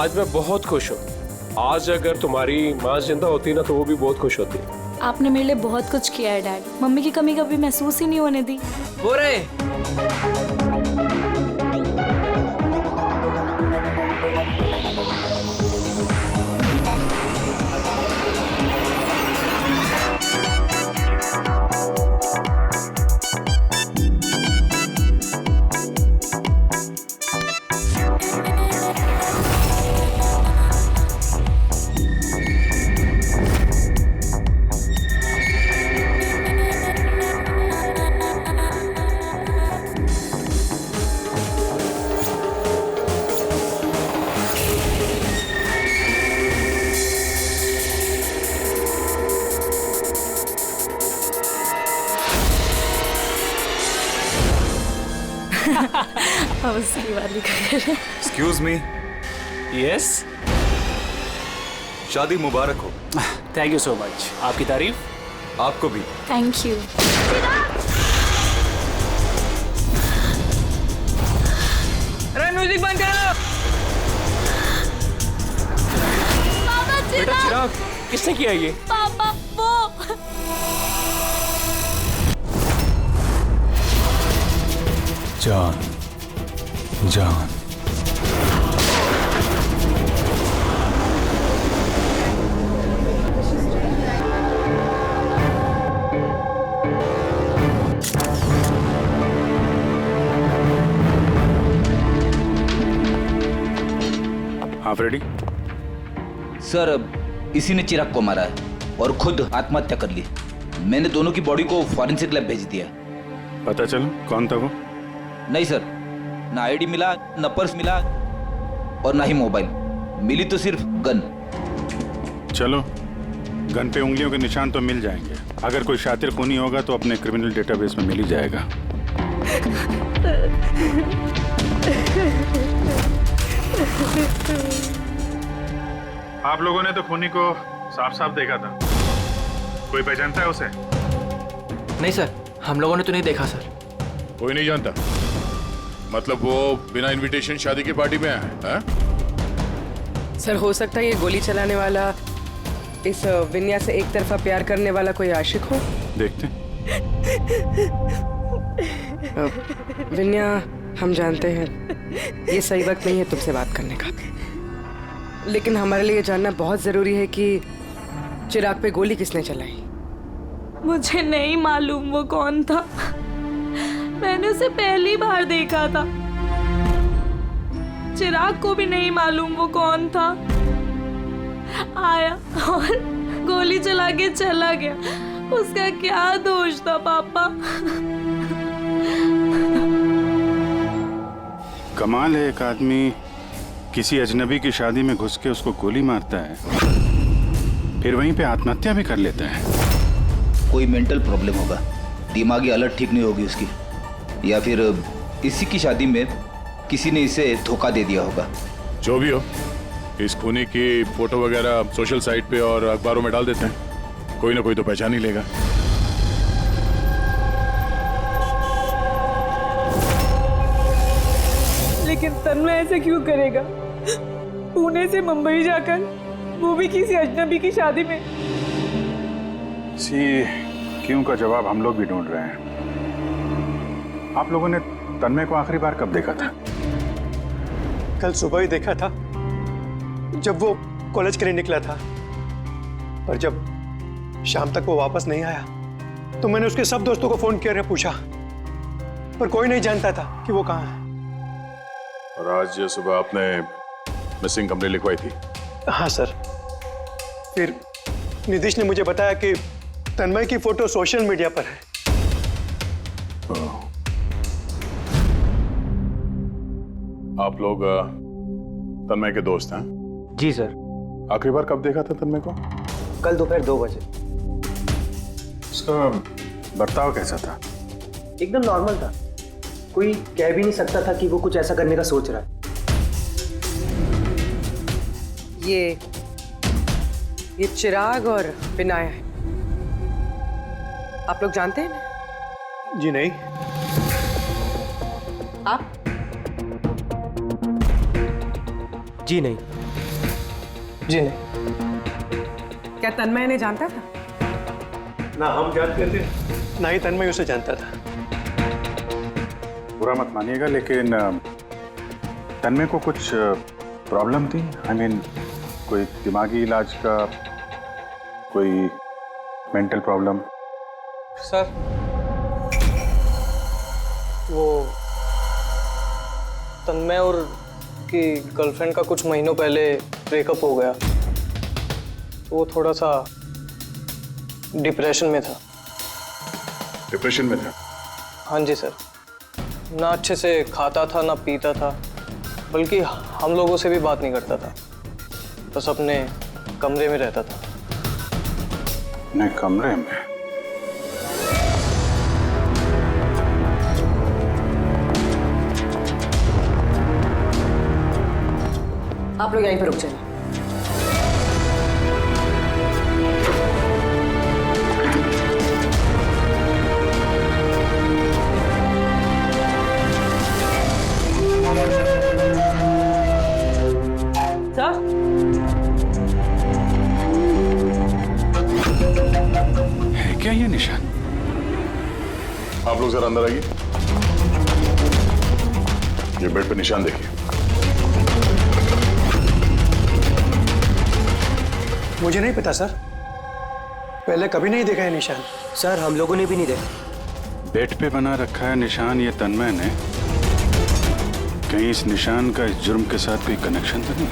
आज मैं बहुत खुश हूँ। आज अगर तुम्हारी माँ जिंदा होती ना तो वो भी बहुत खुश होती। आपने मेरे लिए बहुत कुछ किया है डैड। मम्मी की कमी कभी महसूस ही नहीं होने दी। वो रहे। अब उसकी वाली एक्सक्यूज मी। यस, शादी मुबारक हो। Thank you so much. आपकी तारीफ। आपको भी। Thank you. अरे म्यूजिक बंद करो। पापा बेटा चिराग, किसने किया ये? पापा वो जान जान। आप रेडी? सर, अब इसी ने चिराग को मारा है और खुद आत्महत्या कर ली। मैंने दोनों की बॉडी को फॉरेंसिक लैब भेज दिया। पता चलो कौन था वो? नहीं सर, ना आईडी मिला, ना पर्स मिला और ना ही मोबाइल मिली, तो सिर्फ गन। चलो, गन पे उंगलियों के निशान तो मिल जाएंगे। अगर कोई शातिर खूनी होगा तो अपने क्रिमिनल डेटाबेस में मिल ही जाएगा। आप लोगों ने तो खूनी को साफ साफ देखा था। कोई पहचानता है उसे? नहीं सर, हम लोगों ने तो नहीं देखा सर। कोई नहीं जानता? मतलब वो बिना इनविटेशन शादी की पार्टी में आया है? सर, हो सकता है ये गोली चलाने वाला इस विन्या से एक तरफा प्यार करने वाला कोई आशिक हो। देखते। विन्या, हम जानते हैं ये सही वक्त नहीं है तुमसे बात करने का, लेकिन हमारे लिए जानना बहुत जरूरी है कि चिराग पे गोली किसने चलाई। मुझे नहीं मालूम वो कौन था। मैंने उसे पहली बार देखा था। चिराग को भी नहीं मालूम वो कौन था। आया और गोली चला के चला गया। उसका क्या दोष था पापा? कमाल है, एक आदमी किसी अजनबी की शादी में घुस के उसको गोली मारता है, फिर वहीं पे आत्महत्या भी कर लेता है। कोई मेंटल प्रॉब्लम होगा, दिमागी हालत ठीक नहीं होगी उसकी, या फिर इसी की शादी में किसी ने इसे धोखा दे दिया होगा। जो भी हो, इस खूनी की फोटो वगैरह सोशल साइट पे और अखबारों में डाल देते हैं। कोई ना कोई तो पहचान ही लेगा। लेकिन तन्मय ऐसे क्यों करेगा? पुणे से मुंबई जाकर, वो भी किसी अजनबी की शादी में। इसी क्यों का जवाब हम लोग भी ढूंढ रहे हैं। आप लोगों ने तन्मय को आखिरी बार कब देखा था? कल सुबह ही देखा था, जब वो कॉलेज के लिए निकला था। पर जब शाम तक वो वापस नहीं आया तो मैंने उसके सब दोस्तों को फोन किया, पूछा, पर कोई नहीं जानता था कि वो कहाँ है। और आज सुबह आपने मिसिंग कंप्लेंट लिखवाई थी? हाँ सर। फिर निधिश ने मुझे बताया कि तन्मय की फोटो सोशल मीडिया पर है। आप लोग तन्मय के दोस्त हैं? जी सर। आखिरी बार कब देखा था तन्मय को? कल दोपहर 2 बजे। उसका बर्ताव कैसा था? एकदम नॉर्मल था। कोई कह भी नहीं सकता था कि वो कुछ ऐसा करने का सोच रहा है। ये चिराग और विनाया है। आप लोग जानते हैं ना? जी नहीं। आप? जी नहीं। जी नहीं। क्या तन्मय ने जानता था? ना हम जानते थे, ना ही तन्मय उसे जानता था। बुरा मत मानिएगा, लेकिन तन्मय को कुछ प्रॉब्लम थी? आई मीन कोई दिमागी इलाज का, कोई मेंटल प्रॉब्लम? सर वो तन्मय और की गर्लफ्रेंड का कुछ महीनों पहले ब्रेकअप हो गया, तो वो थोड़ा सा डिप्रेशन में था। डिप्रेशन में था? हाँ जी सर, ना अच्छे से खाता था ना पीता था, बल्कि हम लोगों से भी बात नहीं करता था, बस अपने कमरे में रहता था। नहीं, कमरे में? आप लोग यहीं पर रुक जाइए। है क्या ये निशान? आप लोग जरा अंदर आइए। ये बेड पे निशान देखिए। मुझे नहीं पता सर, पहले कभी नहीं देखा है निशान। सर हम लोगों ने भी नहीं देखा। बेड पे बना रखा है निशान ये तन्मय ने। कहीं इस निशान का इस जुर्म के साथ कोई कनेक्शन तो नहीं?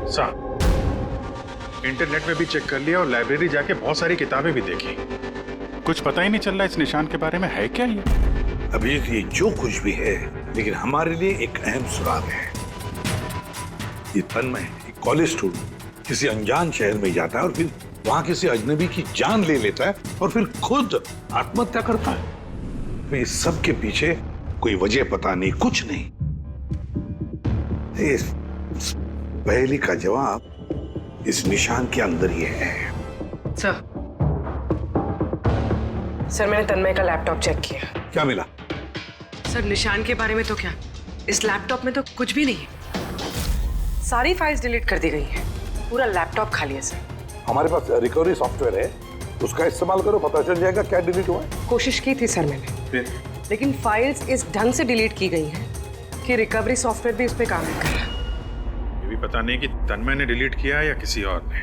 साहब, इंटरनेट में भी चेक कर लिया और लाइब्रेरी जाके बहुत सारी किताबें भी देखी। कुछ पता ही नहीं चल रहा इस निशान के बारे में। है क्या ये? अभी ये जो कुछ भी है, लेकिन हमारे लिए एक अहम सुराग है। ये तन्मय एक कॉलेज स्टूडेंट किसी अनजान शहर में जाता है और फिर वहां किसी अजनबी की जान ले लेता है और फिर खुद आत्महत्या करता है। तो इस सब के पीछे कोई वजह पता नहीं, कुछ नहीं। इस पहेली का जवाब इस निशान के अंदर ही है। सर मैंने तन्मय का लैपटॉप चेक किया। क्या मिला? सर निशान के बारे में तो क्या, इस लैपटॉप में तो कुछ भी नहीं है। सारी फाइल्स डिलीट कर दी गई हैं। पूरा लैपटॉप खाली है सर। हमारे पास रिकवरी सॉफ्टवेयर है, उसका इस्तेमाल करो, पता चल जाएगा क्या डिलीट हुआ है। कोशिश की थी सर मैंने, लेकिन फाइल्स इस ढंग से डिलीट की गई हैं कि रिकवरी सॉफ्टवेयर भी उस पर काम नहीं कर रहा। ये भी पता नहीं कि तन्मय ने डिलीट किया या किसी और ने।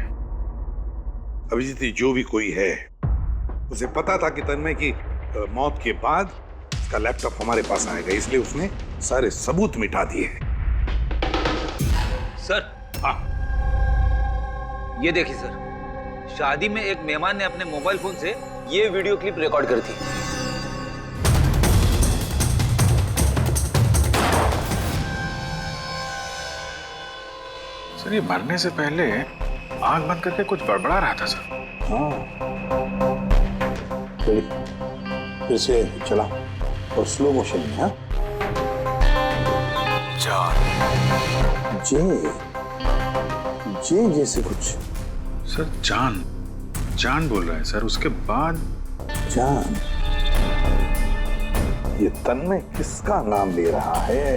अभिजीत, जो भी कोई है, उसे पता था कि तन्मय की मौत के बाद उसका लैपटॉप हमारे पास आएगा, इसलिए उसने सारे सबूत मिटा दिए। सर हाँ, ये देखिए सर, शादी में एक मेहमान ने अपने मोबाइल फोन से ये वीडियो क्लिप रिकॉर्ड कर दी। सर ये मरने से पहले आंख बंद करके कुछ बड़बड़ा रहा था सर। हाँ, फिर से चला और स्लो मोशन में। हाँ, जे जैसे कुछ। सर जान, जान बोल रहा है सर। उसके बाद जान, ये तन्मय किसका नाम ले रहा है?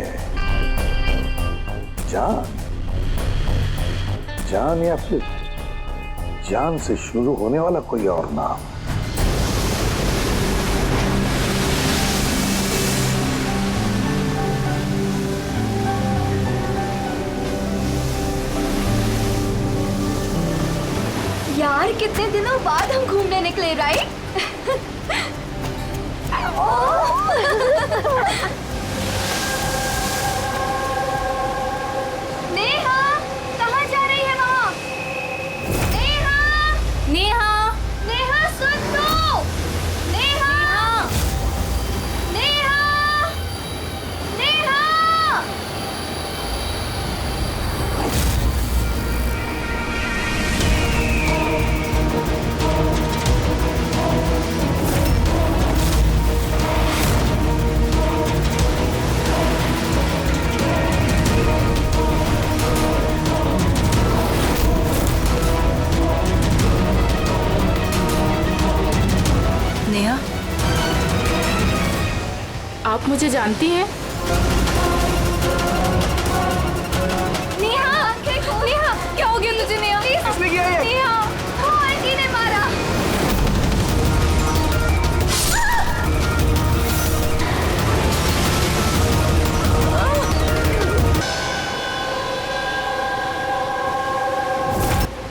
जान, जान या फिर जान से शुरू होने वाला कोई और नाम? यार कितने दिनों बाद हम घूमने निकले, राइट? नेहा, कहाँ जा रही है वहाँ? नेहा, नेहा, नेहा सुन तो! नेहा, नेहा, नेहा! मुझे जानती हैं? नेहा, नेहा, क्या हो गया तुझे नेहा? किसने किया ये? नेहा, वो आंटी ने मारा।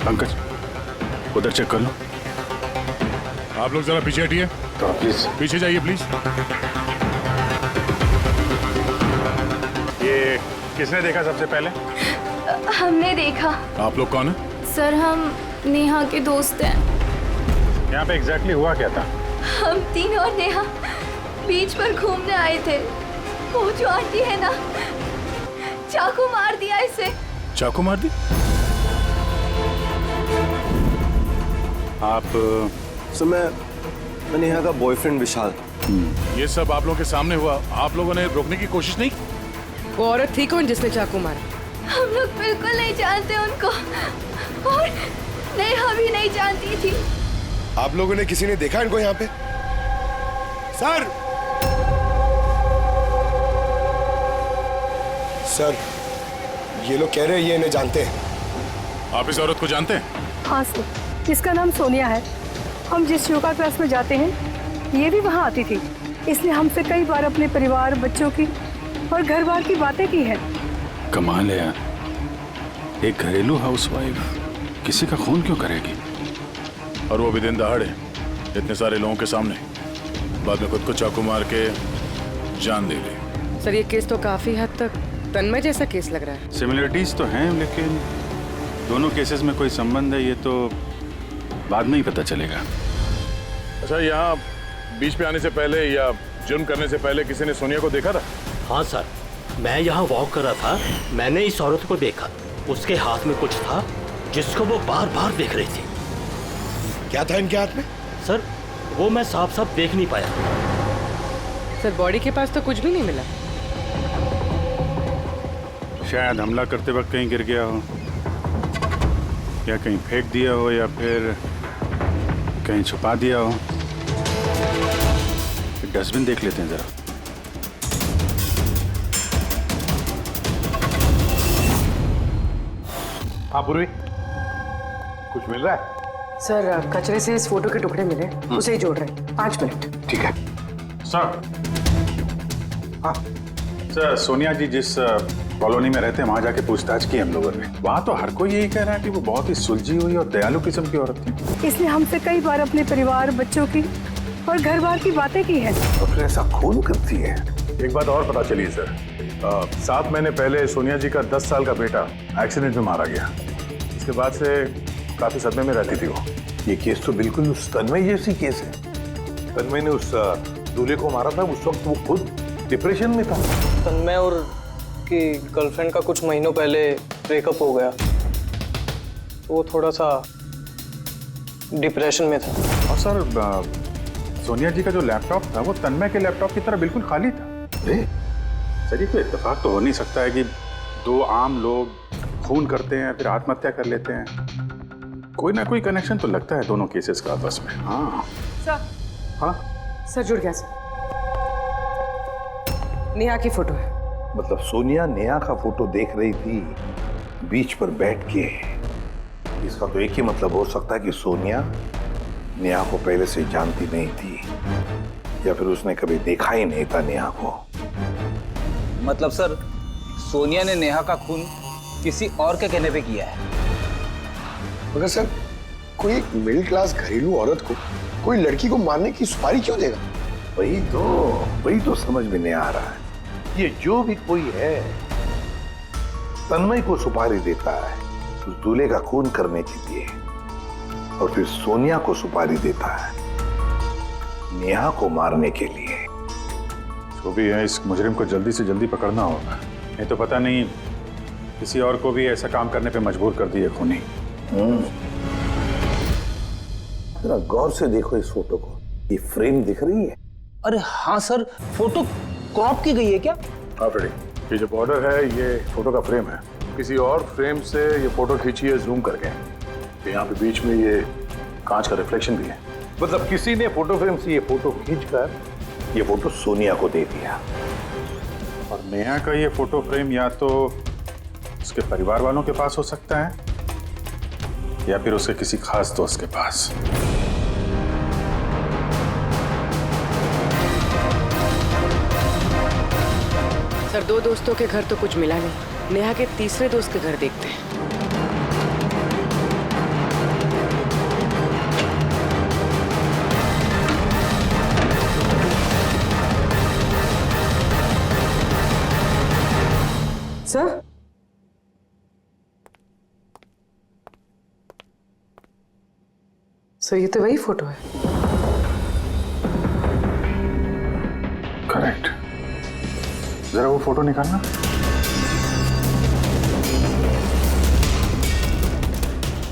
पंकज उधर चेक कर लो। आप लोग जरा पीछे हटिए। तो प्लीज पीछे जाइए प्लीज। ये किसने देखा सबसे पहले? हमने देखा। आप लोग कौन है? सर हम नेहा के दोस्त हैं। यहाँ पे एग्जैक्टली हुआ क्या था? हम तीनों और नेहा बीच पर घूमने आए थे। वो जो आंटी है ना, चाकू मार दिया इसे। चाकू मार दी? आप सर मैं नेहा का बॉयफ्रेंड विशाल। ये सब आप लोगों के सामने हुआ, आप लोगों ने रोकने की कोशिश नहीं? वो औरत थी कौन जिसने चाकू मारा? हम लोग बिल्कुल नहीं जानते उनको, और नेहा भी नहीं जानती थी। आप लोगों ने किसी ने देखा इनको यहाँ पे? सर सर ये लोग कह रहे हैं ये इन्हें जानते हैं। आप इस औरत को जानते हैं? हाँ सर, इसका नाम सोनिया है। हम जिस योगा क्लास में जाते हैं ये भी वहाँ आती थी, इसलिए हमसे कई बार अपने परिवार, बच्चों की और घर बार की बातें की है। कमाल है यार, एक घरेलू हाउसवाइफ किसी का खून क्यों करेगी? और वो भी दिन दहाड़े, इतने सारे लोगों के सामने, बाद में खुद को चाकू मार के जान दे ली। सर ये केस तो काफी हद तक तन्मय जैसा केस लग रहा है। सिमिलरिटीज तो हैं, लेकिन दोनों केसेस में कोई संबंध है ये तो बाद में ही पता चलेगा। अच्छा, यहाँ बीच पे आने से पहले या जुर्म करने से पहले किसी ने सोनिया को देखा था? हाँ सर, मैं यहाँ वॉक कर रहा था, मैंने इस औरत को देखा। उसके हाथ में कुछ था जिसको वो बार बार देख रही थी। क्या था इनके हाथ में? सर वो मैं साफ साफ देख नहीं पाया। सर बॉडी के पास तो कुछ भी नहीं मिला। शायद हमला करते वक्त कहीं गिर गया हो, या कहीं फेंक दिया हो, या फिर कहीं छुपा दिया हो। डस्टबिन देख लेते हैं जरा। हाँ पूर्वी, कुछ मिल रहा है? सर कचरे से इस फोटो के टुकड़े मिले, उसे ही जोड़ रहे हैं। 5 मिनट। ठीक है सर। हाँ सर, सोनिया जी जिस कॉलोनी में रहते हैं वहां जाके पूछताछ की हम लोगों ने। वहां तो हर कोई यही कह रहा है कि वो बहुत ही सुलझी हुई और दयालु किस्म की औरत थी। इसलिए हमसे कई बार अपने परिवार, बच्चों की और घर बार की बातें की है। तो फिर ऐसा खून करती है? एक बात और पता चली सर, 7 महीने पहले सोनिया जी का 10 साल का बेटा एक्सीडेंट में मारा गया। इसके बाद से काफी सदमे में रहती थी वो। ये केस तो बिल्कुल उस तन्मय जैसी केस है। तन्मय ने उस दूल्हे को मारा था, उस वक्त वो खुद डिप्रेशन में था। तन्मय और की गर्लफ्रेंड का कुछ महीनों पहले ब्रेकअप हो गया, तो वो थोड़ा सा डिप्रेशन में था। और सर सोनिया जी का जो लैपटॉप था वो तन्मय के लैपटॉप की तरह बिल्कुल खाली था। सर ये तो इत्तेफाक तो हो नहीं सकता है कि 2 आम लोग खून करते हैं फिर आत्महत्या कर लेते हैं। कोई ना कोई कनेक्शन तो लगता है दोनों केसेस का आपस में। हाँ सर। हाँ सर जुड़ गया सर। नेहा की फोटो है। मतलब सोनिया नेहा का फोटो देख रही थी बीच पर बैठ के। इसका तो एक ही मतलब हो सकता है कि सोनिया नेहा को पहले से जानती नहीं थी, या फिर उसने कभी देखा ही नहीं था नेहा को। मतलब सर सोनिया ने नेहा का खून किसी और के कहने पे किया है। मगर सर कोई एक मिडिल क्लास घरेलू औरत को कोई लड़की को मारने की सुपारी क्यों देगा? वही तो समझ में नहीं आ रहा है। ये जो भी कोई है तन्मय को सुपारी देता है उस दूल्हे का खून करने के लिए, और फिर सोनिया को सुपारी देता है नेहा को मारने के लिए। जो भी है, इस मुजरिम को जल्दी से जल्दी पकड़ना होगा, नहीं तो पता नहीं किसी और को भी ऐसा काम करने पे मजबूर कर दिए खूनी। जरा गौर से देखो इस फोटो को, ये फ्रेम दिख रही है? अरे हाँ सर, फोटो क्रॉप की गई है क्या? हाँ फ्रेडी, ये जो बॉर्डर है ये फोटो का फ्रेम है। किसी और फ्रेम से ये फोटो खींची है जूम करके। यहाँ पे बीच में ये कांच का रिफ्लेक्शन भी है। मतलब किसी ने फोटो फ्रेम से ये फोटो खींचकर ये फोटो सोनिया को दे दिया। नेहा का ये फोटो फ्रेम या तो उसके परिवार वालों के पास हो सकता है या फिर उसके किसी खास दोस्त के पास। सर 2 दोस्तों के घर तो कुछ मिला नहीं, नेहा के तीसरे दोस्त के घर देखते हैं। सर सर ये तो वही फोटो है। करेक्ट। जरा वो फोटो निकालना।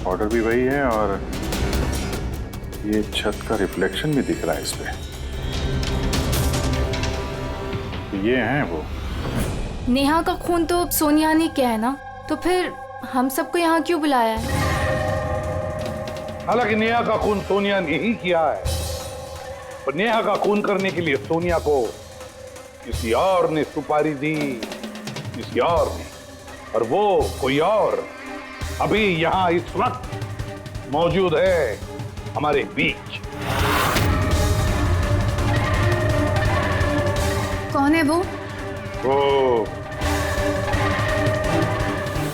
ऑर्डर भी वही है और ये छत का रिफ्लेक्शन भी दिख रहा है इस पे। ये हैं वो। नेहा का खून तो सोनिया ने किया है ना, तो फिर हम सबको यहाँ क्यों बुलाया है? हालांकि नेहा का खून सोनिया ने ही किया है, पर नेहा का खून करने के लिए सोनिया को किसी और ने सुपारी दी, किसी और ने, और वो कोई और अभी यहाँ इस वक्त मौजूद है हमारे बीच। कौन है वो? वो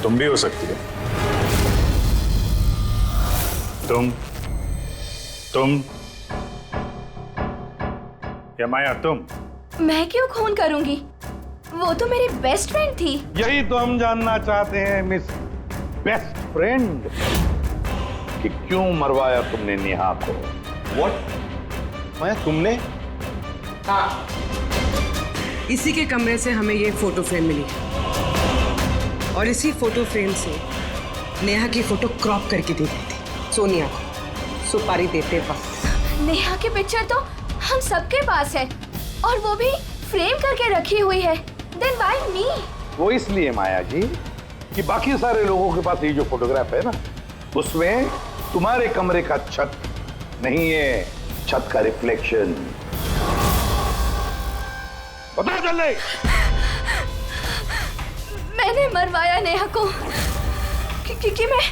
तुम भी हो सकती है। तुम या माया तुम। मैं क्यों खून करूंगी? वो तो मेरी बेस्ट फ्रेंड थी। यही तो हम जानना चाहते हैं मिस बेस्ट फ्रेंड, कि क्यों मरवाया तुमने नेहा को? व्हाट? माया तुमने? हाँ, इसी के कमरे से हमें ये फोटो फ्रेम मिली है और इसी फोटो फ्रेम से नेहा की फोटो क्रॉप करके दी गई थी सोनिया को सुपारी देते वक्त। नेहा की पिक्चर तो हम सबके पास है और वो भी फ्रेम करके रखी हुई है। Then why me? वो इसलिए माया जी कि बाकी सारे लोगों के पास ये जो फोटोग्राफ है ना, उसमें तुम्हारे कमरे का छत नहीं है, छत का रिफ्लेक्शन। पता चल रही? मैंने मरवाया नेहा को क्योंकि मैं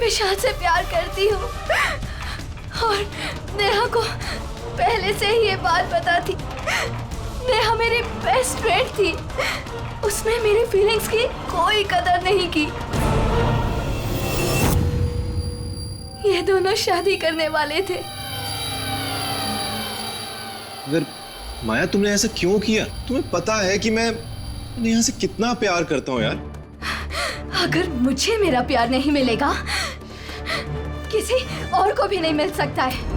विशाल से प्यार करती हूँ और नेहा को पहले से ही ये बात पता थी। नेहा मेरी बेस्ट फ्रेंड थी, उसने मेरी फीलिंग्स की कोई कदर नहीं की। ये दोनों शादी करने वाले थे। अगर माया तुमने ऐसा क्यों किया? तुम्हें पता है कि मैं नेहा से कितना प्यार करता हूँ यार। अगर मुझे मेरा प्यार नहीं मिलेगा, किसी और को भी नहीं मिल सकता है।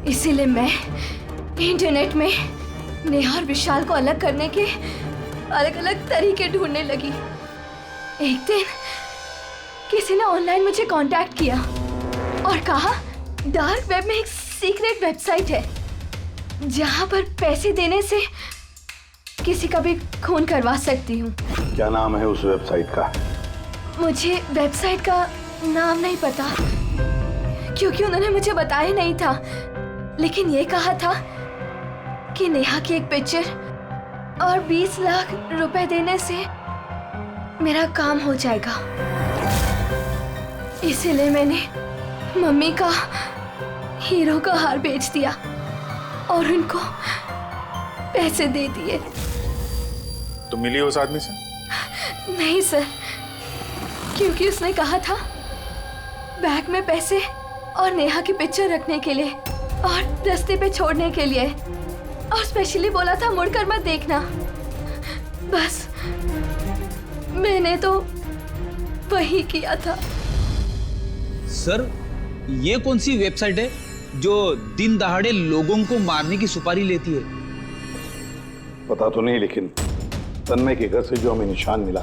इसीलिए मैं इंटरनेट में नेहा और विशाल को अलग करने के अलग अलग तरीके ढूंढने लगी। एक दिन किसी ने ऑनलाइन मुझे कांटेक्ट किया और कहा डार्क वेब में एक सीक्रेट वेबसाइट है जहां पर पैसे देने से किसी का भी खून करवा सकती हूँ। क्या नाम है उस वेबसाइट का? मुझे वेबसाइट का नाम नहीं पता क्योंकि उन्होंने मुझे बताया नहीं था, लेकिन ये कहा था कि नेहा की एक पिक्चर और 20 लाख रुपए देने से मेरा काम हो जाएगा। इसीलिए मैंने मम्मी का हीरो का हार बेच दिया और उनको पैसे दे दिए। तुम मिली उस आदमी से? नहीं सर, क्योंकि उसने कहा था बैग में पैसे और नेहा की पिक्चर रखने के लिए और रास्ते पे छोड़ने के लिए, और स्पेशली बोला था मुड़कर मत देखना। बस मैंने तो वही किया था। सर, ये कौन सी वेबसाइट है जो दिन दहाड़े लोगों को मारने की सुपारी लेती है? पता तो नहीं, लेकिन तन्मय के घर से जो हमें निशान मिला,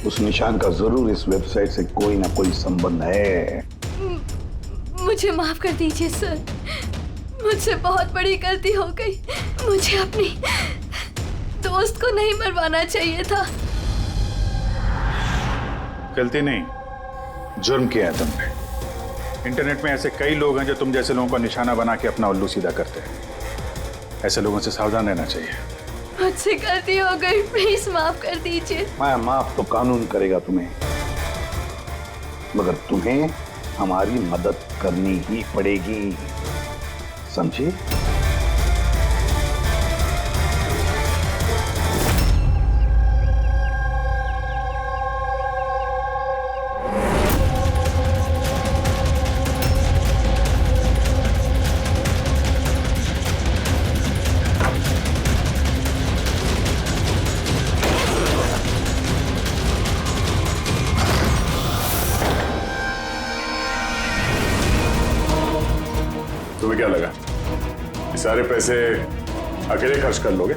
उस निशान का जरूर इस वेबसाइट से कोई ना कोई संबंध है। मुझे माफ कर दीजिए सर, मुझसे बहुत बड़ी गलती हो गई। मुझे अपनी दोस्त को नहीं मरवाना चाहिए था। गलती नहीं, जुर्म किया है तुमने। इंटरनेट में ऐसे कई लोग हैं जो तुम जैसे लोगों का निशाना बना के अपना उल्लू सीधा करते हैं। ऐसे लोगों से सावधान रहना चाहिए। मुझसे गलती हो गई, प्लीज माफ कर दीजिए। मैं माफ तो कानून करेगा तुम्हें, मगर तुम्हें हमारी मदद करनी ही पड़ेगी, समझे? तुम्हें क्या लगा ये सारे पैसे अकेले खर्च कर लोगे?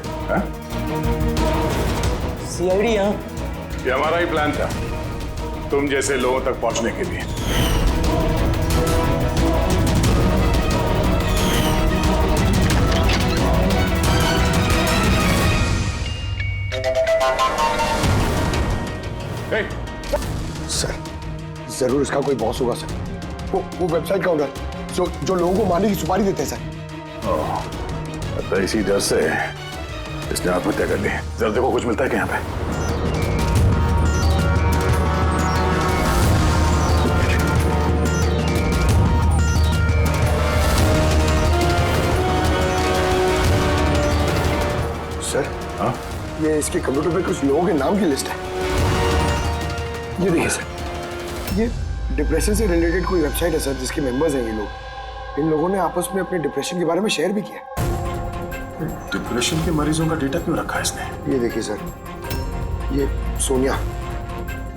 सीआईडी यहाँ? ये हमारा ही प्लान था, तुम जैसे लोगों तक पहुंचने के लिए। सर जरूर इसका कोई बॉस होगा सर। वो वेबसाइट का ओनर जो लोगों को मारने की सुपारी देते हैं सर। तो इसी डर से इसने आत्महत्या कर ली। जरा देखो कुछ मिलता है क्या यहाँ पे? सर हाँ? ये इसके कंप्यूटर पे कुछ लोगों के नाम की लिस्ट है। ये देखिए सर, ये डिप्रेशन से रिलेटेड कोई वेबसाइट है सर, जिसके मेंबर्स हैं ये लोग। इन लोगों ने आपस में अपने डिप्रेशन के बारे में शेयर भी किया। डिप्रेशन के मरीजों का डेटा क्यों रखा है इसने? ये देखिए सर, ये सोनिया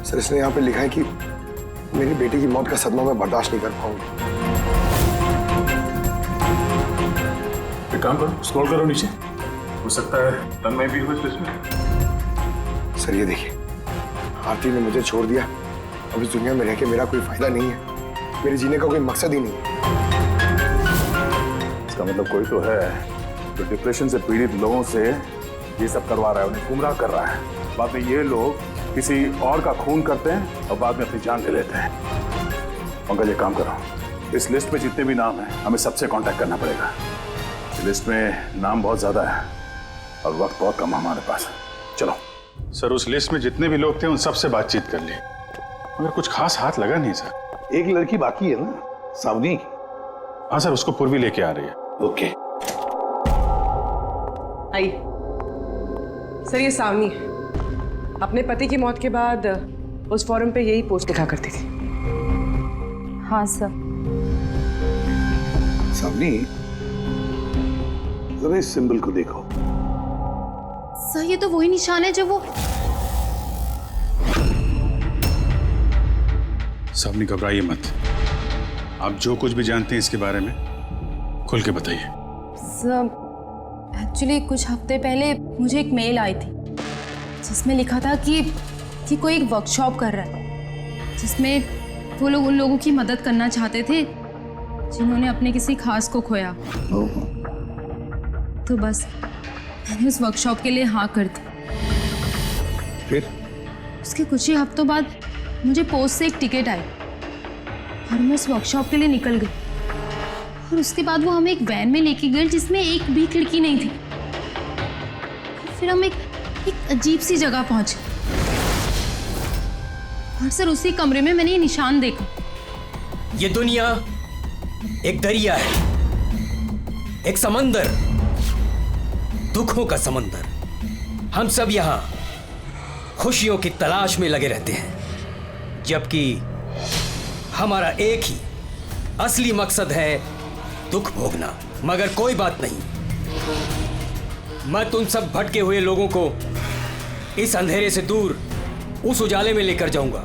सर, इसने यहाँ पे लिखा है कि मेरी बेटी की मौत का सदमा मैं बर्दाश्त नहीं कर पाऊंगी। एक काम करो, स्क्रॉल करो नीचे, हो सकता है तन्मय भी हो इस लिस्ट में। सर ये देखिए, आरती ने मुझे छोड़ दिया, अब इस दुनिया में रह के मेरा कोई फायदा नहीं है, मेरे जीने का कोई मकसद ही नहीं है। इसका मतलब कोई तो है जो डिप्रेशन से पीड़ित लोगों से ये सब करवा रहा है, उन्हें गुमराह कर रहा है। बाद में ये लोग किसी और का खून करते हैं और बाद में अपनी जान ले लेते हैं। पंकज एक काम करो, इस लिस्ट में जितने भी नाम हैं हमें सबसे कांटेक्ट करना पड़ेगा। इस लिस्ट में नाम बहुत ज्यादा है और वक्त बहुत कम है हमारे पास। चलो सर, उस लिस्ट में जितने भी लोग थे उन सबसे बातचीत कर ली, मगर कुछ खास हाथ लगा नहीं सर। एक लड़की बाकी है ना, सावनी? हाँ सर, उसको पूर्वी लेके आ रही है। ओके आई सर, ये सावनी है, अपने पति की मौत के बाद उस फोरम पे यही पोस्ट लिखा करती थी। हाँ सर। सावनी, जरा इस सिंबल को देखो। सर ये तो वही निशान है जो वो। सावनी घबराइए मत, आप जो कुछ भी जानते हैं इसके बारे में खुल के बताइए। सर एक्चुअली कुछ हफ्ते पहले मुझे एक मेल आई थी जिसमें लिखा था कि कोई एक वर्कशॉप कर रहा है जिसमें वो लोग उन लोगों की मदद करना चाहते थे जिन्होंने अपने किसी खास को खोया। तो बस मैंने उस वर्कशॉप के लिए हाँ कर दी। फिर उसके कुछ ही हफ्तों बाद मुझे पोस्ट से एक टिकट आई और मैं उस वर्कशॉप के लिए निकल गई। और उसके बाद वो हमें एक वैन में लेके गए जिसमें एक भी खिड़की नहीं थी। फिर हम एक अजीब सी जगह पहुंचे और सर उसी कमरे में मैंने ये निशान देखा। ये दुनिया एक दरिया है, एक समंदर, दुखों का समंदर। हम सब यहाँ खुशियों की तलाश में लगे रहते हैं, जबकि हमारा एक ही असली मकसद है दुख भोगना। मगर कोई बात नहीं, मैं तुम सब भटके हुए लोगों को इस अंधेरे से दूर उस उजाले में लेकर जाऊंगा।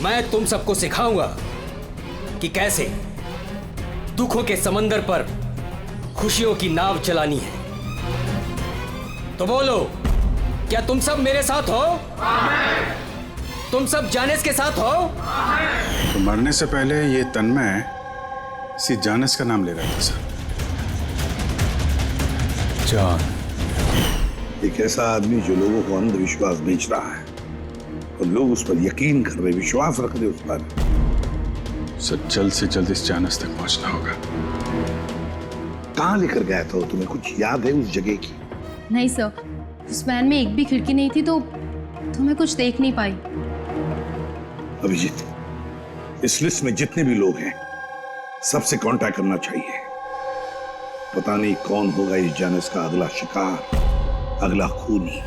मैं तुम सबको सिखाऊंगा कि कैसे दुखों के समंदर पर खुशियों की नाव चलानी है। तो बोलो, क्या तुम सब मेरे साथ हो? तुम सब जानिस के साथ हो? तो मरने से पहले ये तन्मय इसी जानिस का नाम ले रहा था सर। जान एक ऐसा आदमी जो लोगों को अंधविश्वास बेच रहा है और लोग उस पर यकीन कर रहे, विश्वास रख रहे उस पर। सर जल्द से जल्द इस जानिस तक पहुंचना होगा। कहाँ लेकर गया था? तुम्हें कुछ याद है उस जगह की? नहीं सर, उस वैन में एक भी खिड़की नहीं थी तो मैं कुछ देख नहीं पाई। अभिजीत, इस लिस्ट में जितने भी लोग हैं सबसे कांटेक्ट करना चाहिए। पता नहीं कौन होगा इस जानिस का अगला शिकार, अगला खूनी।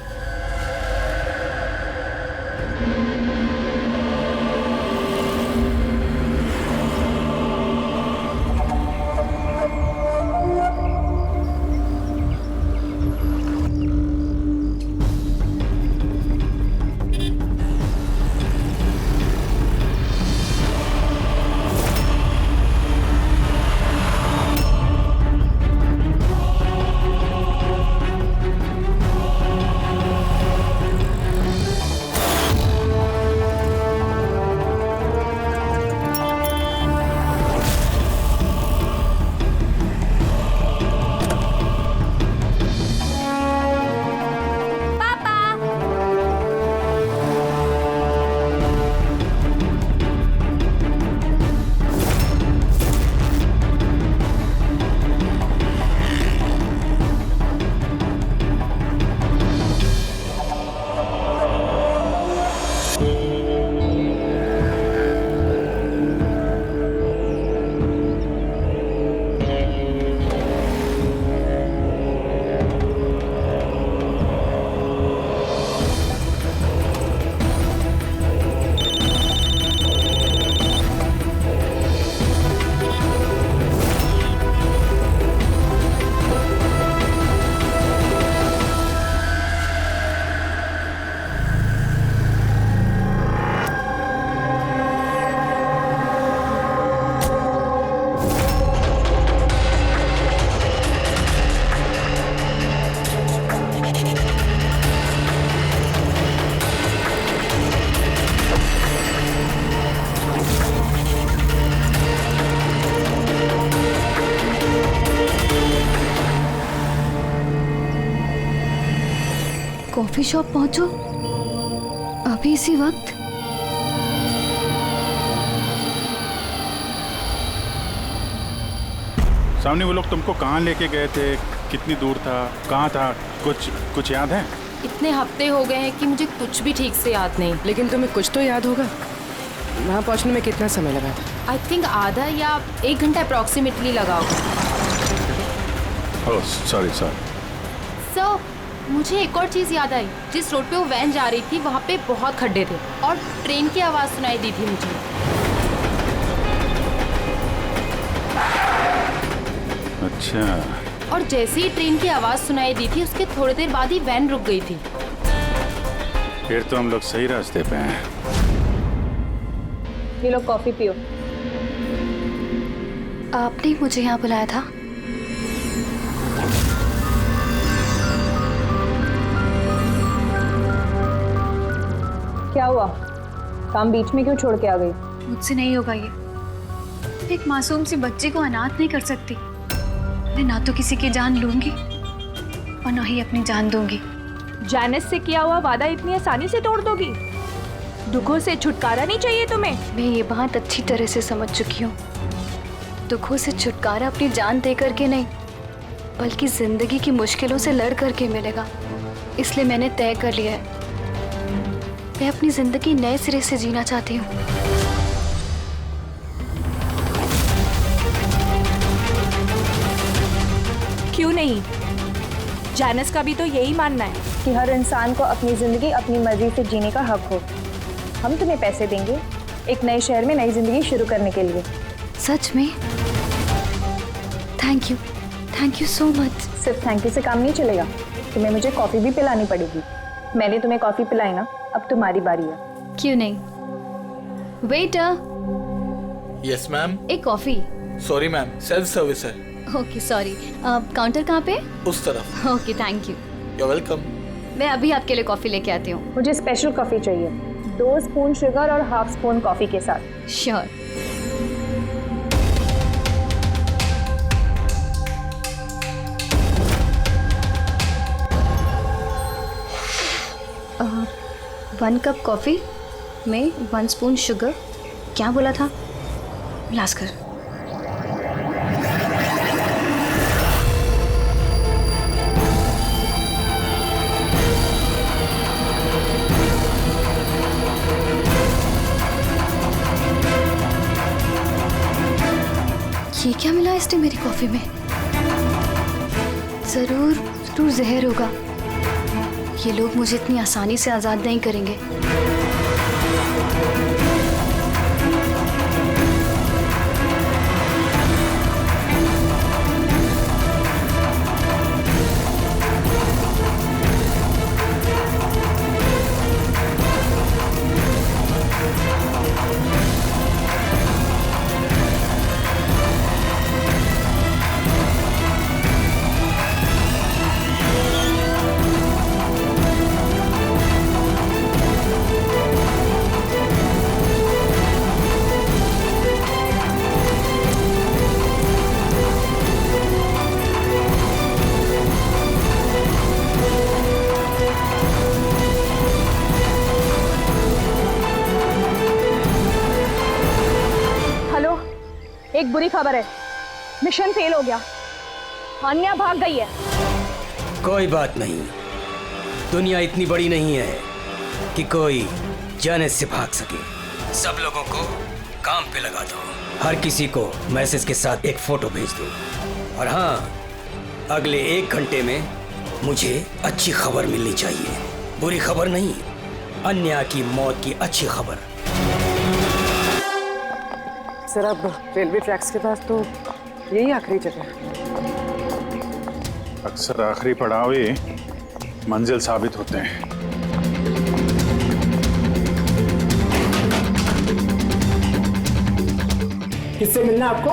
कॉफी शॉप पहुंचो अभी इसी वक्त? सामने वो लोग तुमको कहाँ लेके गए थे, कितनी दूर था, कहाँ था, कुछ याद है? इतने हफ्ते हो गए हैं कि मुझे कुछ भी ठीक से याद नहीं। लेकिन तुम्हें कुछ तो याद होगा। वहाँ पहुँचने में कितना समय लगा था? आई थिंक आधा या 1 घंटा अप्रॉक्सीमेटली लगा होगा। Oh sorry. सर, मुझे एक और चीज़ याद आई। जिस रोड पे वो वैन जा रही थी वहाँ पे बहुत खड्डे थे और ट्रेन की आवाज़ सुनाई दी थी मुझे। अच्छा। और जैसे ही ट्रेन की आवाज़ सुनाई दी थी उसके थोड़ी देर बाद ही वैन रुक गई थी। फिर तो हम लोग सही रास्ते पे हैं। ये लो कॉफी पियो। आपने मुझे यहाँ बुलाया था? क्या हुआ? काम बीच में क्यों छोड़ के आ गई? मुझसे नहीं होगा ये। एक मासूम सी बच्ची को अनाथ नहीं कर सकती। मैं ना तो किसी की जान लूंगी और ना ही अपनी जान दूंगी। जानिस से किया हुआ वादा इतनी आसानी से तोड़ दोगी? दुखों से छुटकारा नहीं चाहिए तुम्हें? मैं ये बात अच्छी तरह से समझ चुकी हूँ। दुखों से छुटकारा अपनी जान दे करके नहीं, बल्कि जिंदगी की मुश्किलों से लड़ करके मिलेगा। इसलिए मैंने तय कर लिया है, मैं अपनी जिंदगी नए सिरे से जीना चाहती हूँ। क्यों नहीं? जानिस का भी तो यही मानना है कि हर इंसान को अपनी जिंदगी अपनी मर्जी से जीने का हक हो। हम तुम्हें पैसे देंगे एक नए शहर में नई जिंदगी शुरू करने के लिए। सच में? Thank you so much. सिर्फ थैंक यू से काम नहीं चलेगा, तुम्हें मुझे कॉफी भी पिलानी पड़ेगी। मैंने तुम्हें कॉफी पिलाई ना, अब तुम्हारी बारी है। क्यों नहीं? वेटर। Yes ma'am. एक coffee. Sorry ma'am, self service है। Okay sorry. काउंटर कहाँ पे? उस तरफ। Okay thank you. You welcome. मैं अभी आपके लिए कॉफी लेके आती हूँ। मुझे स्पेशल कॉफी चाहिए, 2 स्पून शुगर और हाफ स्पून कॉफी के साथ। श्योर। वन कप कॉफी में 1 स्पून शुगर। क्या बोला था? लास्कर। टेस्ट है मेरी कॉफी में। जरूर जरूर जहर होगा। ये लोग मुझे इतनी आसानी से आजाद नहीं करेंगे। एक बुरी खबर है, मिशन फेल हो गया। अन्या भाग गई है। कोई बात नहीं, दुनिया इतनी बड़ी नहीं है कि कोई जाने से भाग सके। सब लोगों को काम पे लगा दो। हर किसी को मैसेज के साथ एक फोटो भेज दो। और हाँ, अगले 1 घंटे में मुझे अच्छी खबर मिलनी चाहिए। बुरी खबर नहीं, अन्या की मौत की अच्छी खबर। सर अब रेलवे ट्रैक्स के पास तो यही आखिरी जगह है। अक्सर आखिरी पड़ाव ही मंजिल साबित होते हैं। किससे मिलना आपको?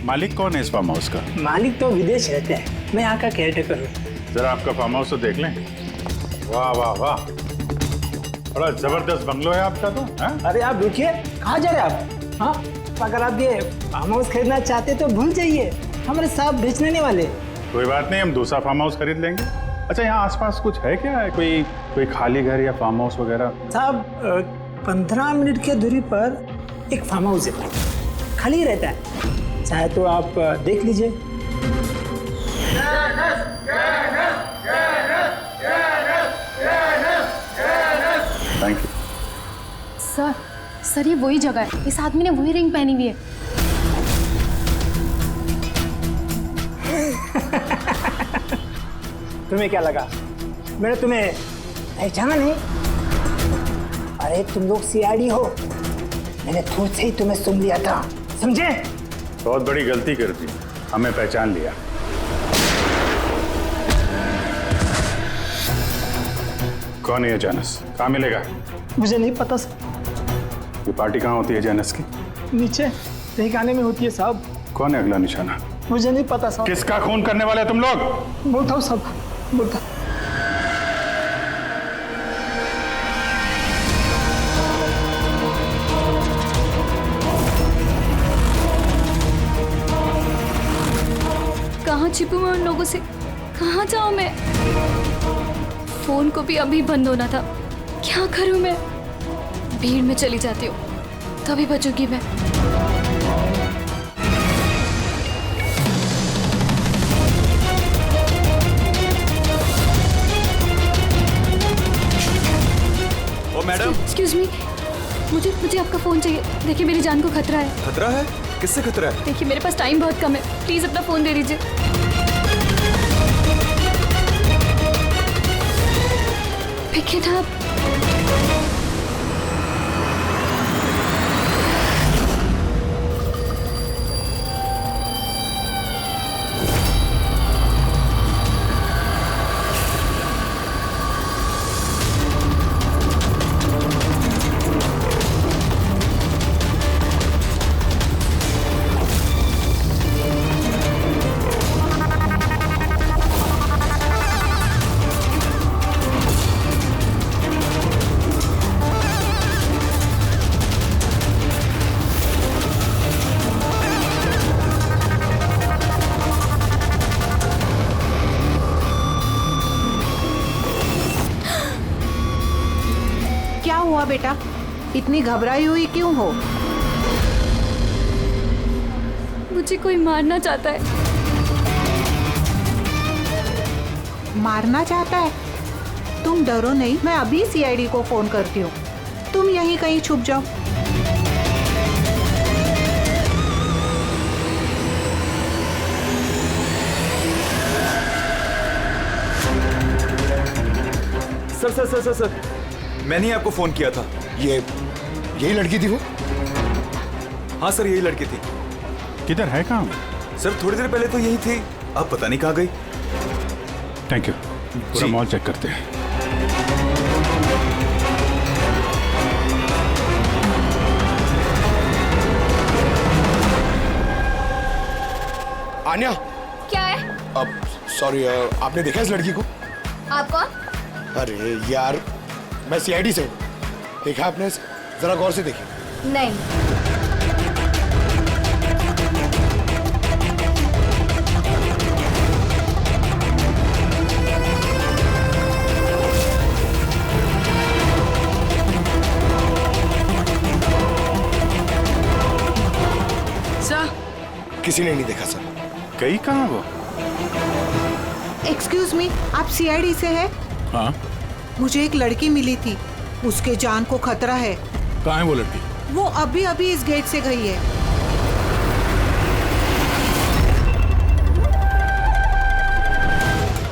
मालिक कौन है इस फार्म हाउस का? मालिक तो विदेश रहते हैं, मैं यहाँ का केयरटेकर हूँ। जरा आपका फार्म हाउस तो देख लें। वाह वाह वाह, बड़ा जबरदस्त बंगलो है आपका तो। अरे आप रुकिए, कहाँ जा रहे हैं आप? हाँ, अगर आप ये फार्म हाउस खरीदना चाहते तो भूल जाइए, हमारे साहब बेचने नहीं वाले। कोई बात नहीं, हम दूसरा फार्म हाउस खरीद लेंगे। अच्छा, यहाँ आसपास कुछ है क्या? कोई खाली घर या फार्म हाउस वगैरह? साहब 15 मिनट की दूरी पर एक फार्म हाउस है, खाली रहता है, चाहे तो आप देख लीजिए। Thank you. सर ये वही जगह है। इस आदमी ने वही रिंग पहनी हुई है। तुम्हें क्या लगा मैंने तुम्हें पहचाना नहीं? अरे तुम लोग सीआईडी हो, मैंने थोड़ा से ही तुम्हें सुन लिया था, समझे? बहुत बड़ी गलती कर दी, हमें पहचान लिया। कौन है ये जानस? कहाँ मिलेगा? मुझे नहीं पता सर। ये पार्टी कहाँ होती है जानस की? नीचे तहखाने में होती है साहब। कौन है अगला निशाना? मुझे नहीं पता साहब। किसका खून करने वाले तुम लोग? बोलता हूँ साहब, बोलता। कहाँ छिपूं मैं उन लोगों से? कहाँ जाऊँ मैं? फोन को भी अभी बंद होना था। क्या करूँ मैं? भीड़ में चली जाती हूँ, तभी बचूंगी मैं। ओ मैडम, एक्सक्यूज मी, मुझे आपका फोन चाहिए। देखिए मेरी जान को खतरा है। खतरा है? किससे खतरा है? देखिए मेरे पास टाइम बहुत कम है, प्लीज अपना फोन दे दीजिए। Pick it up. हुआ बेटा, इतनी घबराई हुई क्यों हो? मुझे कोई मारना चाहता है। मारना चाहता है? तुम डरो नहीं, मैं अभी सीआईडी को फोन करती हूँ। तुम यहीं कहीं छुप जाओ। Sir sir sir sir sir मैंने ही आपको फोन किया था। यही लड़की थी वो? हाँ सर, यही लड़की थी। किधर है काम? सर थोड़ी देर पहले तो यही थी, अब पता नहीं कहाँ गई। Thank you. पूरा मॉल चेक करते हैं। आन्या। क्या है? अब सॉरी, आपने देखा इस लड़की को? आप कौन? अरे यार, मैं सीआईडी से हूँ। देखा आपने? जरा गौर से देखिए। नहीं। किसी ने नहीं देखा सर। गई कहाँ वो? एक्सक्यूज मी, आप सीआईडी से है? हाँ। मुझे एक लड़की मिली थी, उसके जान को खतरा है। कहाँ है वो लड़की? वो अभी अभी इस गेट से गई है।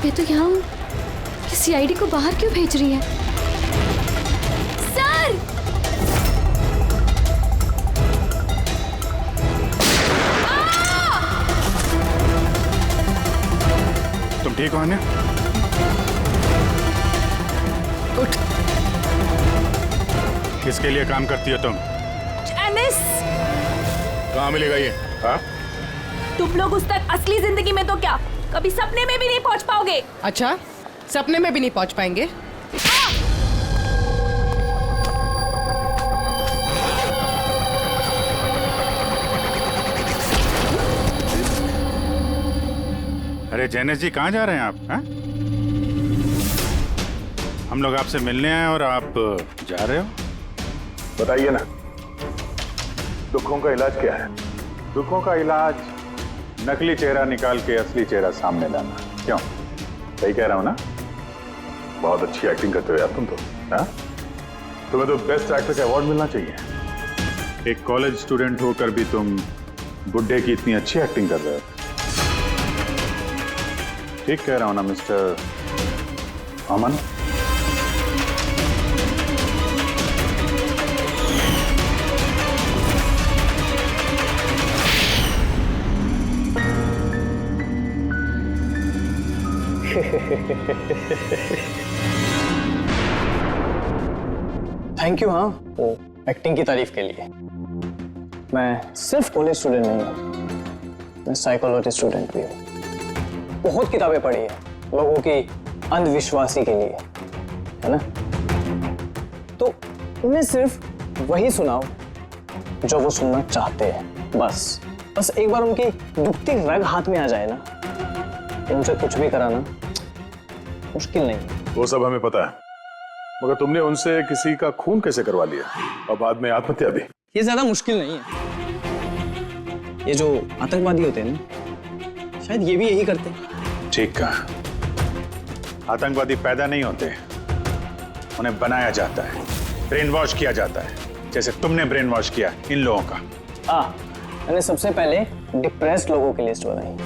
मैं तो यहाँ हूँ, सीआईडी को बाहर क्यों भेज रही है? सर! तुम ठीक हो आन्या? उठ। किसके लिए काम करती हो तुम? जैनिस! कहाँ मिलेगा ये? हाँ? तुम लोग उस तक असली जिंदगी में तो क्या, कभी सपने में भी नहीं पहुंच पाओगे। अच्छा, सपने में भी नहीं पहुंच पाएंगे? अरे जैनेश जी, कहाँ जा रहे हैं आप? हाँ? हम लोग आपसे मिलने आए और आप जा रहे हो? बताइए ना, दुखों का इलाज क्या है? दुखों का इलाज नकली चेहरा निकाल के असली चेहरा सामने लाना। क्यों? सही कह रहा हूँ ना? बहुत अच्छी एक्टिंग करते हो यार तुम तो। हाँ? तुम्हें तो बेस्ट एक्टर का अवार्ड मिलना चाहिए। एक कॉलेज स्टूडेंट होकर भी तुम बुड्ढे की इतनी अच्छी एक्टिंग कर रहे हो। ठीक कह रहा हूँ ना मिस्टर अमन? Thank you. हाँ, वो एक्टिंग की तारीफ के लिए। मैं सिर्फ कॉलेज स्टूडेंट नहीं हूँ, मैं साइकोलॉजी स्टूडेंट भी हूँ। बहुत किताबें पढ़ी है लोगों की अंधविश्वासी के लिए, है ना? तो उन्हें सिर्फ वही सुनाओ जो वो सुनना चाहते हैं। बस एक बार उनकी दुखती रग हाथ में आ जाए ना, उनसे कुछ भी कराना मुश्किल नहीं। वो सब हमें पता है, मगर तुमने उनसे किसी का खून कैसे करवा लिया और बाद में आत्महत्या भी? ये ज्यादा मुश्किल नहीं है। ये जो आतंकवादी होते हैं ना, शायद ये भी यही करते हैं। ठीक कहा। आतंकवादी पैदा नहीं होते, उन्हें बनाया जाता है, ब्रेन वॉश किया जाता है, जैसे तुमने ब्रेन वॉश किया इन लोगों का। मैंने सबसे पहले डिप्रेस्ड लोगों की लिस्ट बनाई।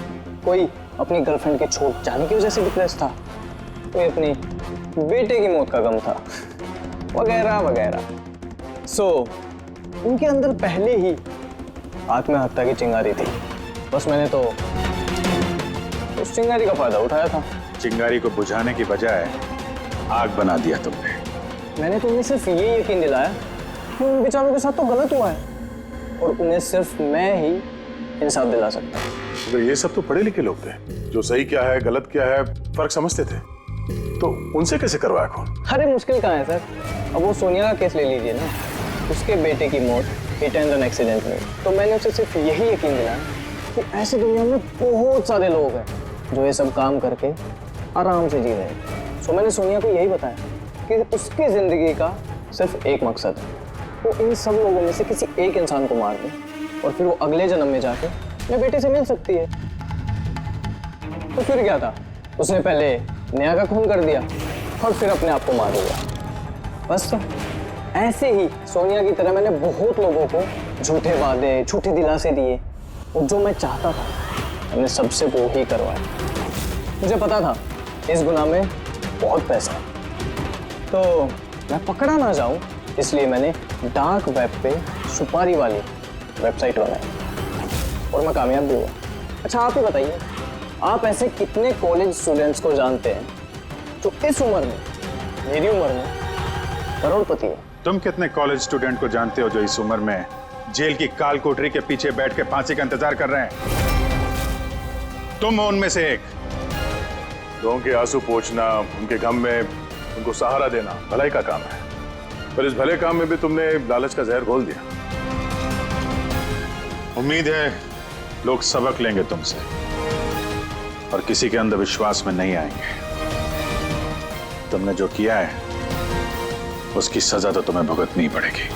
कोई अपनी गर्लफ्रेंड के छूट जाने की वजह से डिप्रेस था, कोई अपनी बेटे की मौत का गम था, वगैरह वगैरह। सो उनके अंदर पहले ही आत्महत्या की चिंगारी थी। बस मैंने तो उस चिंगारी का फायदा उठाया था। चिंगारी को बुझाने की बजाय आग बना दिया तुमने। मैंने तो उन्हें सिर्फ ये यकीन दिलाया कि उन बेचारों के साथ तो गलत हुआ है और उन्हें सिर्फ मैं ही इंसाफ दिला सकता हूँ। तो ये सब तो पढ़े लिखे लोग थे, जो सही क्या है गलत क्या है फर्क समझते थे, तो उनसे कैसे करवाया खून? अरे मुश्किल कहाँ है सर? अब वो सोनिया का केस ले लीजिए ना, उसके बेटे की मौत हिट एंड रन एक्सीडेंट में। तो मैंने उसे सिर्फ यही यकीन दिलाया कि ऐसी दुनिया में बहुत सारे लोग हैं जो ये सब काम करके आराम से जी रहे हैं। सो मैंने सोनिया को यही बताया कि उसकी जिंदगी का सिर्फ एक मकसद है, वो इन सब लोगों में से किसी एक इंसान को मार दे और फिर वो अगले जन्म में जाके अपने बेटे से मिल सकती है। तो फिर क्या था, उसने पहले नेहा का खून कर दिया और फिर अपने आप को मार दिया। बस तो ऐसे ही सोनिया की तरह मैंने बहुत लोगों को झूठे वादे, झूठे दिलासे दिए और जो मैं चाहता था मैंने सबसे वो ही करवाया। मुझे पता था इस गुनाह में बहुत पैसा है, तो मैं पकड़ा ना जाऊं इसलिए मैंने डार्क वेब पे सुपारी वाली वेबसाइट बनाई और मैं कामयाब भी हुआ। अच्छा आप ही बताइए, आप ऐसे कितने कॉलेज स्टूडेंट्स को जानते हैं जो इस उम्र में, मेरी उम्र में, करोड़पति है? तुम कितने कॉलेज स्टूडेंट को जानते हो जो इस उम्र में जेल की काल कोठरी के पीछे बैठ के फांसी का इंतजार कर रहे हैं? तुम हो उनमें से एक। लोगों के आंसू पोंछना, उनके गम में उनको सहारा देना भलाई का काम है, पर इस भले काम में भी तुमने लालच का जहर घोल दिया। उम्मीद है लोग सबक लेंगे तुमसे और किसी के अंधविश्वास में नहीं आएंगे। तुमने जो किया है उसकी सजा तो तुम्हें भुगतनी पड़ेगी।